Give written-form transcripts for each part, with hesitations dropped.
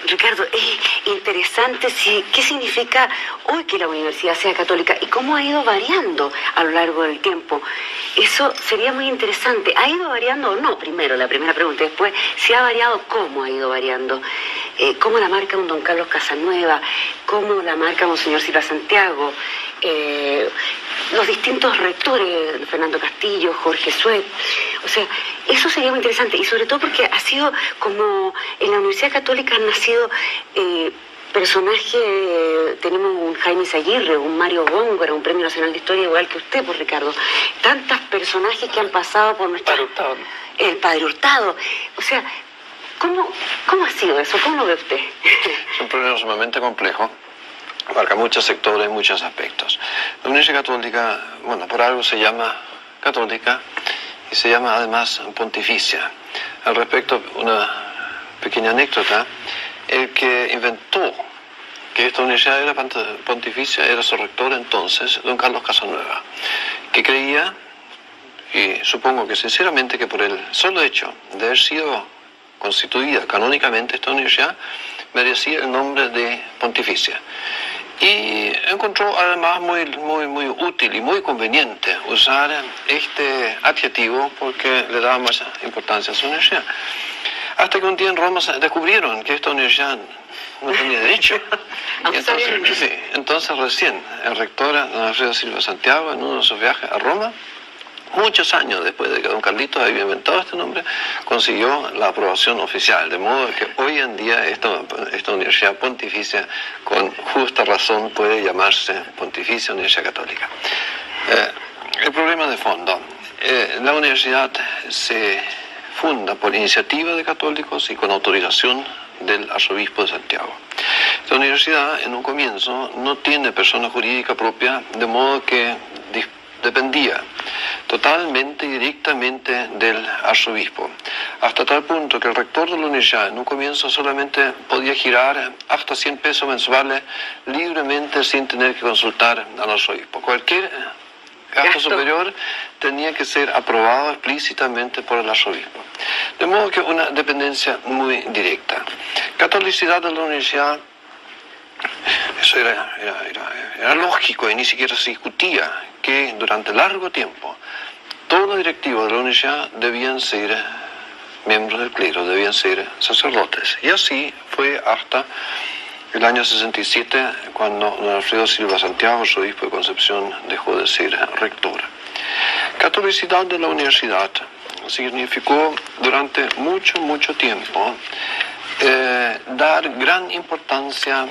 Ricardo, es interesante qué significa hoy que la universidad sea católica y cómo ha ido variando a lo largo del tiempo. Eso sería muy interesante. ¿Ha ido variando o no? Primero, la primera pregunta. Después, si ha variado, ¿cómo ha ido variando? ¿Cómo la marca un don Carlos Casanueva? ¿Cómo la marca Monseñor Silva Santiago? Los distintos rectores, Fernando Castillo, Jorge Suet. O sea, eso sería muy interesante. Y sobre todo porque ha sido como en la Universidad Católica han nacido personajes, tenemos un Jaime Aguirre, un Mario Góngora, un Premio Nacional de Historia, igual que usted, pues Ricardo. Tantos personajes que han pasado por nuestra... El Padre Hurtado. O sea, ¿cómo ha sido eso? ¿Cómo lo ve usted? Es un problema sumamente complejo. Abarca muchos sectores y muchos aspectos. La Universidad Católica, bueno, por algo se llama católica y se llama además pontificia. Al respecto, una pequeña anécdota. El que inventó que esta universidad era pontificia era su rector entonces, don Carlos Casanueva, que creía, y supongo que sinceramente, que por el solo hecho de haber sido constituida canónicamente esta universidad, merecía el nombre de pontificia. Y encontró además muy útil y muy conveniente usar este adjetivo porque le daba más importancia a su universidad. Hasta que un día en Roma descubrieron que esta universidad no tenía derecho. Entonces recién el rector, don Alfredo Silva Santiago, en uno de sus viajes a Roma, muchos años después de que don Carlitos había inventado este nombre, consiguió la aprobación oficial, de modo que hoy en día esta universidad pontificia, con justa razón, puede llamarse Pontificia Universidad Católica. El problema de fondo, la universidad se funda por iniciativa de católicos y con autorización del arzobispo de Santiago. Esta universidad, en un comienzo, no tiene persona jurídica propia, de modo que dependía totalmente y directamente del arzobispo, hasta tal punto que el rector de la universidad en un comienzo solamente podía girar hasta 100 pesos mensuales libremente sin tener que consultar al arzobispo. Cualquier gasto superior tenía que ser aprobado explícitamente por el arzobispo. De modo que una dependencia muy directa. Catolicidad de la universidad, eso era lógico y ni siquiera se discutía que durante largo tiempo todos los directivos de la universidad debían ser miembros del clero, debían ser sacerdotes. Y así fue hasta el año 67, cuando don Alfredo Silva Santiago, arzobispo de Concepción, dejó de ser rector. Catolicidad de la universidad significó durante mucho tiempo dar gran importancia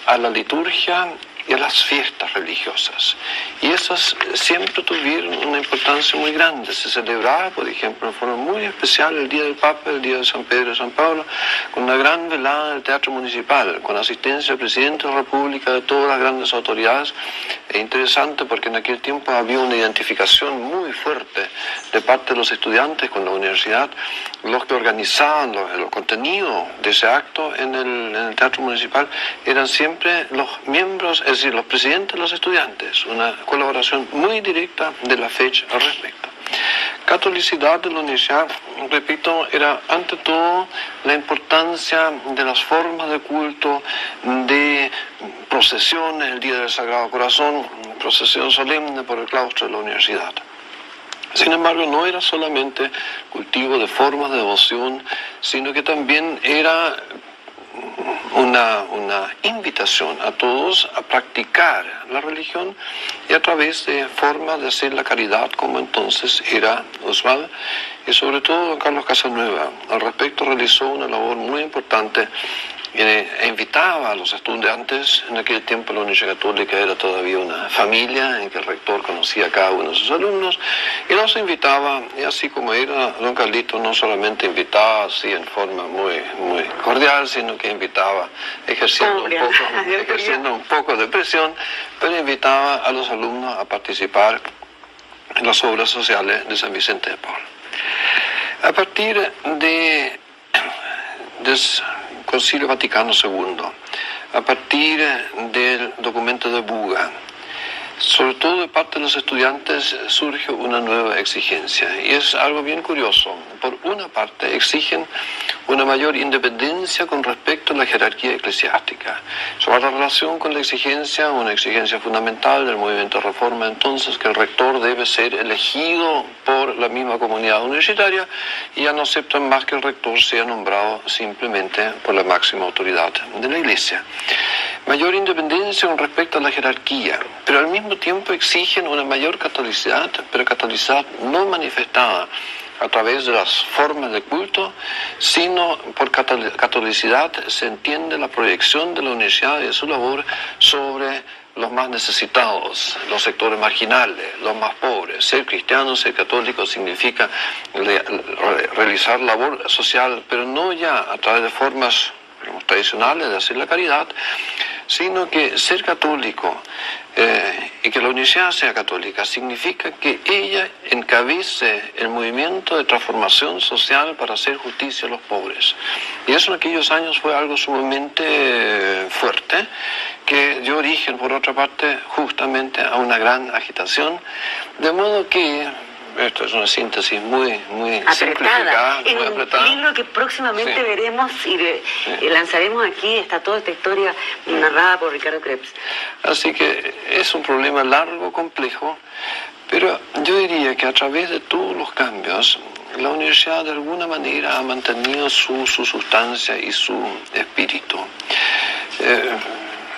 a la liturgia y a las fiestas religiosas. Y esas siempre tuvieron una importancia muy grande. Se celebraba, por ejemplo, de forma muy especial el Día del Papa, el Día de San Pedro y San Pablo, con una gran velada en el Teatro Municipal, con asistencia del Presidente de la República, de todas las grandes autoridades. Es interesante porque en aquel tiempo había una identificación muy fuerte de parte de los estudiantes con la universidad. Los que organizaban los contenidos de ese acto en el Teatro Municipal eran siempre los miembros, es decir, los presidentes de los estudiantes, una colaboración muy directa de la fecha al respecto. Catolicidad de la universidad, repito, era ante todo la importancia de las formas de culto, de procesiones, el Día del Sagrado Corazón, procesión solemne por el claustro de la universidad. Sin embargo, no era solamente cultivo de formas de devoción, sino que también era una invitación a todos a practicar la religión y a través de formas de hacer la caridad, como entonces era usual. Y sobre todo don Carlos Casanueva al respecto realizó una labor muy importante e invitaba a los estudiantes. En aquel tiempo la Universidad Católica era todavía una familia en que el rector conocía a cada uno de sus alumnos y los invitaba, y así como era don Carlito, no solamente invitaba así en forma muy cordial, sino que invitaba ejerciendo un poco de presión, pero invitaba a los alumnos a participar en las obras sociales de San Vicente de Paul. A partir del Concilio Vaticano II, a partir del documento de Buga, sobre todo de parte de los estudiantes surge una nueva exigencia, y es algo bien curioso. Por una parte exigen una mayor independencia con respecto a la jerarquía eclesiástica. Eso guarda relación con la exigencia, una exigencia fundamental del movimiento de reforma, entonces, que el rector debe ser elegido por la misma comunidad universitaria, y ya no aceptan más que el rector sea nombrado simplemente por la máxima autoridad de la Iglesia. Mayor independencia con respecto a la jerarquía, pero al mismo tiempo exigen una mayor catolicidad, pero catolicidad no manifestada a través de las formas de culto, sino por catolicidad se entiende la proyección de la universidad y de su labor sobre los más necesitados, los sectores marginales, los más pobres. Ser cristiano, ser católico significa realizar labor social, pero no ya a través de formas tradicionales de hacer la caridad, sino que ser católico y que la universidad sea católica significa que ella encabece el movimiento de transformación social para hacer justicia a los pobres. Y eso en aquellos años fue algo sumamente fuerte, que dio origen, por otra parte, justamente a una gran agitación, de modo que esto es una síntesis muy simplificada, en muy apretada. Un libro que próximamente veremos y lanzaremos aquí, está toda esta historia narrada por Ricardo Krebs. Así que es un problema largo, complejo, pero yo diría que a través de todos los cambios, la universidad de alguna manera ha mantenido su sustancia y su espíritu.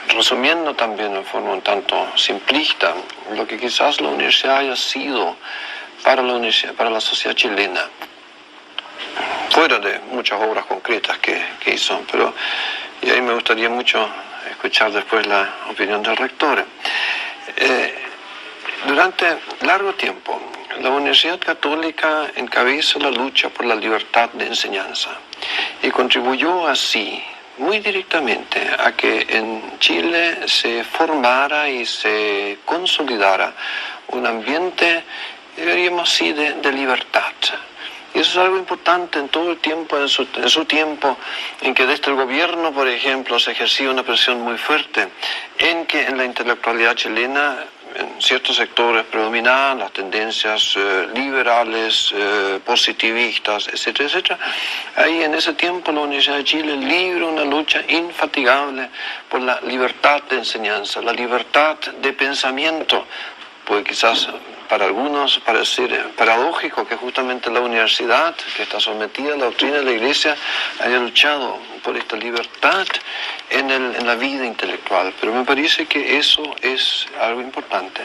Resumiendo también en forma un tanto simplista, lo que quizás la universidad haya sido para la sociedad chilena, fuera de muchas obras concretas que hizo, pero y ahí me gustaría mucho escuchar después la opinión del rector. Durante largo tiempo, la Universidad Católica encabezó la lucha por la libertad de enseñanza y contribuyó así muy directamente a que en Chile se formara y se consolidara un ambiente, diríamos así, de libertad. Y eso es algo importante en todo el tiempo, en su tiempo, en que desde el gobierno, por ejemplo, se ejercía una presión muy fuerte, en que en la intelectualidad chilena, en ciertos sectores predominaban las tendencias liberales, positivistas, etcétera, etcétera. Ahí en ese tiempo la Universidad de Chile libra una lucha infatigable por la libertad de enseñanza, la libertad de pensamiento. Puede quizás para algunos parecer paradójico que justamente la universidad, que está sometida a la doctrina de la Iglesia, haya luchado por esta libertad en la vida intelectual. Pero me parece que eso es algo importante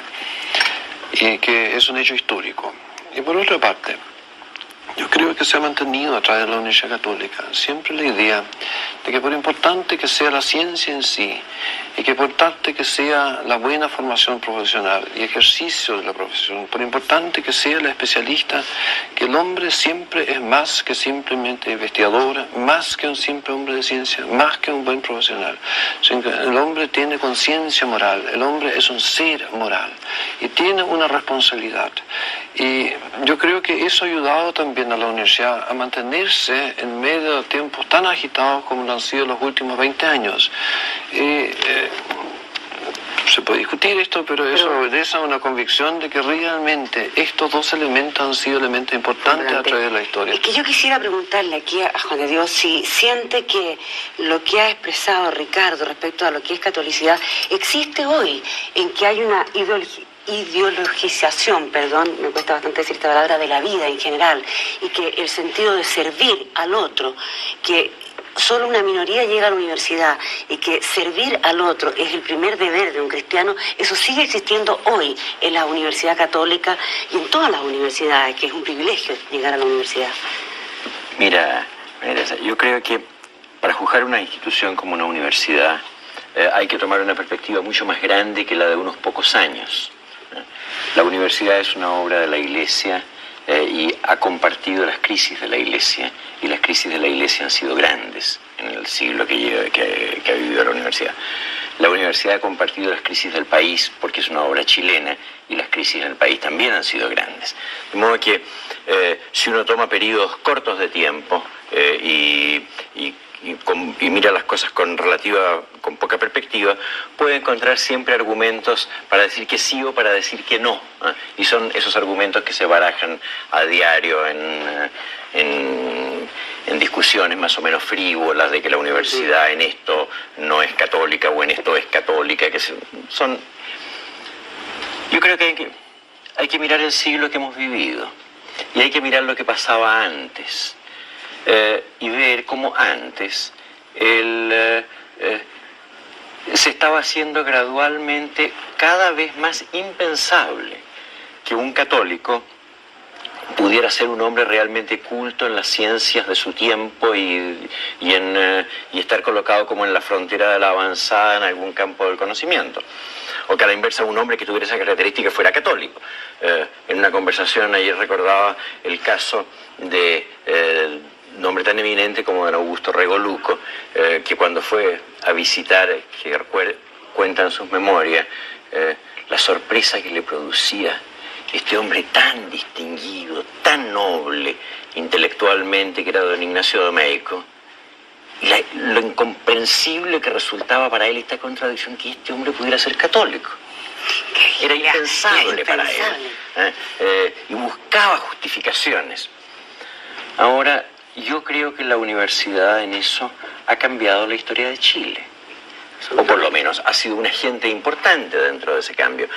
y que es un hecho histórico. Y por otra parte, yo creo que se ha mantenido a través de la Universidad Católica siempre la idea de que por importante que sea la ciencia en sí y que por importante que sea la buena formación profesional y ejercicio de la profesión, por importante que sea la especialista, que el hombre siempre es más que simplemente investigador, más que un simple hombre de ciencia, más que un buen profesional. El hombre tiene conciencia moral, el hombre es un ser moral y tiene una responsabilidad. Y yo creo que eso ha ayudado también a la universidad a mantenerse en medio de tiempos tan agitados como lo han sido los últimos 20 años. Se puede discutir esto, pero eso obedece a una convicción de que realmente estos dos elementos han sido elementos importantes a través de la historia. Es que yo quisiera preguntarle aquí a Juan de Dios si siente que lo que ha expresado Ricardo respecto a lo que es catolicidad existe hoy, en que hay una ideologización, me cuesta bastante decir esta palabra, de la vida en general, y que el sentido de servir al otro, que solo una minoría llega a la universidad y que servir al otro es el primer deber de un cristiano, eso sigue existiendo hoy en la Universidad Católica y en todas las universidades, que es un privilegio llegar a la universidad. Mira, yo creo que para juzgar una institución como una universidad hay que tomar una perspectiva mucho más grande que la de unos pocos años. La universidad es una obra de la Iglesia y ha compartido las crisis de la Iglesia, y las crisis de la Iglesia han sido grandes en el siglo que ha vivido la universidad. La universidad ha compartido las crisis del país porque es una obra chilena y las crisis en el país también han sido grandes. De modo que si uno toma periodos cortos de tiempo y mira las cosas con poca perspectiva, puede encontrar siempre argumentos para decir que sí o para decir que no, ¿eh? Y son esos argumentos que se barajan a diario en discusiones más o menos frívolas de que la universidad en esto no es católica o en esto es católica, que son... Yo creo que hay que mirar el siglo que hemos vivido y hay que mirar lo que pasaba antes y ver cómo antes se estaba haciendo gradualmente cada vez más impensable que un católico pudiera ser un hombre realmente culto en las ciencias de su tiempo y estar colocado como en la frontera de la avanzada en algún campo del conocimiento. O que a la inversa un hombre que tuviera esa característica fuera católico. En una conversación ayer recordaba el caso de un hombre tan eminente como don Augusto Rego Luco, que cuando fue a visitar, que cuenta en sus memorias, la sorpresa que le producía este hombre tan distinguido, tan noble intelectualmente, que era don Ignacio Domeyko, y lo incomprensible que resultaba para él esta contradicción, que este hombre pudiera ser católico. Era impensable para él. Y buscaba justificaciones. Ahora, yo creo que la universidad en eso ha cambiado la historia de Chile. O por lo menos ha sido un agente importante dentro de ese cambio.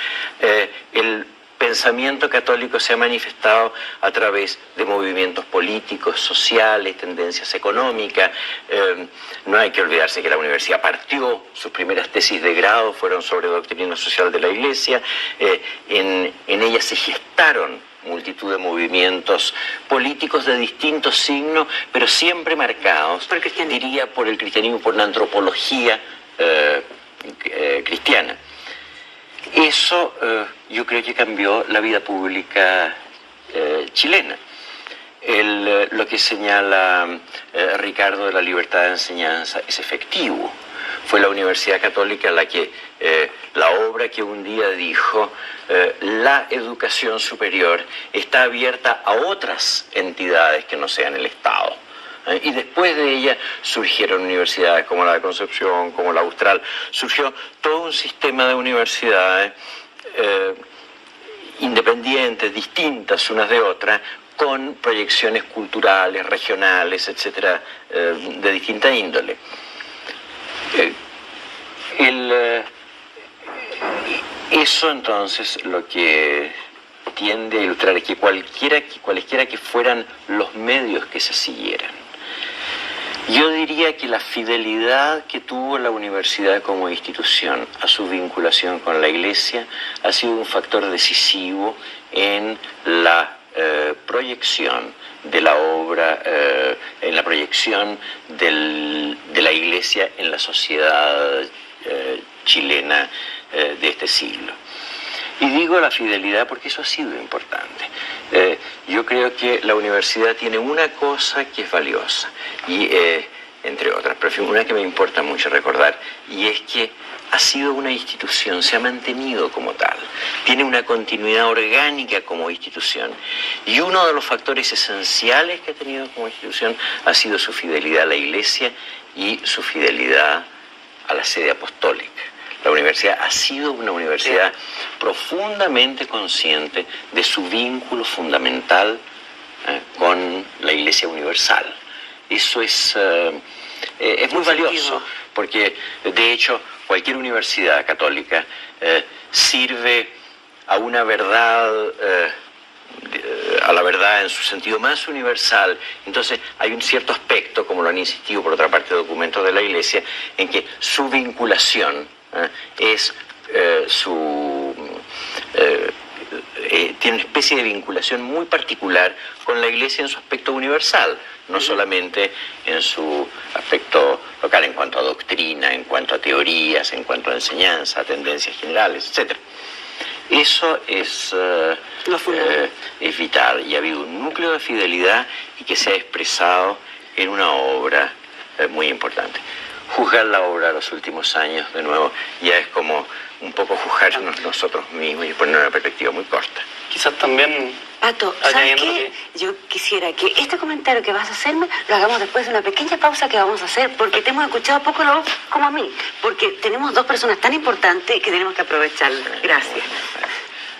El pensamiento católico se ha manifestado a través de movimientos políticos, sociales, tendencias económicas. No hay que olvidarse que la universidad partió, sus primeras tesis de grado fueron sobre doctrina social de la Iglesia. En ella se gestaron multitud de movimientos políticos de distintos signos, pero siempre marcados, diría, por el cristianismo, por la antropología cristiana. Eso yo creo que cambió la vida pública chilena. Lo que señala Ricardo de la libertad de enseñanza es efectivo. Fue la Universidad Católica la obra que un día dijo la educación superior está abierta a otras entidades que no sean el Estado. Y después de ella surgieron universidades como la de Concepción, como la Austral. Surgió todo un sistema de universidades independientes, distintas unas de otras, con proyecciones culturales, regionales, etcétera, de distinta índole. Eso entonces lo que tiende a ilustrar es que cualesquiera que fueran los medios que se siguieran, yo diría que la fidelidad que tuvo la universidad como institución a su vinculación con la Iglesia ha sido un factor decisivo en la proyección de la obra, en la proyección de la Iglesia en la sociedad chilena de este siglo. Y digo la fidelidad porque eso ha sido importante. Yo creo que la universidad tiene una cosa que es valiosa, y entre otras, pero una que me importa mucho recordar, y es que ha sido una institución, se ha mantenido como tal, tiene una continuidad orgánica como institución, y uno de los factores esenciales que ha tenido como institución ha sido su fidelidad a la Iglesia y su fidelidad a la sede apostólica. La universidad ha sido una universidad profundamente consciente de su vínculo fundamental con la Iglesia universal. Eso es muy valioso, porque de hecho cualquier universidad católica sirve a una verdad, a la verdad en su sentido más universal. Entonces hay un cierto aspecto, como lo han insistido por otra parte documentos de la Iglesia, en que su vinculación es tiene una especie de vinculación muy particular con la Iglesia en su aspecto universal, no solamente en su aspecto local en cuanto a doctrina, en cuanto a teorías, en cuanto a enseñanza, a tendencias generales, etc. Eso es vital, y ha habido un núcleo de fidelidad y que se ha expresado en una obra muy importante. Juzgar la obra de los últimos años, de nuevo, ya es como un poco juzgarnos nosotros mismos y poner una perspectiva muy corta. Quizás también... Pato, ¿sabes qué? Yo quisiera que este comentario que vas a hacerme lo hagamos después de una pequeña pausa que vamos a hacer, porque te hemos escuchado poco la voz como a mí, porque tenemos dos personas tan importantes que tenemos que aprovecharlas. Gracias.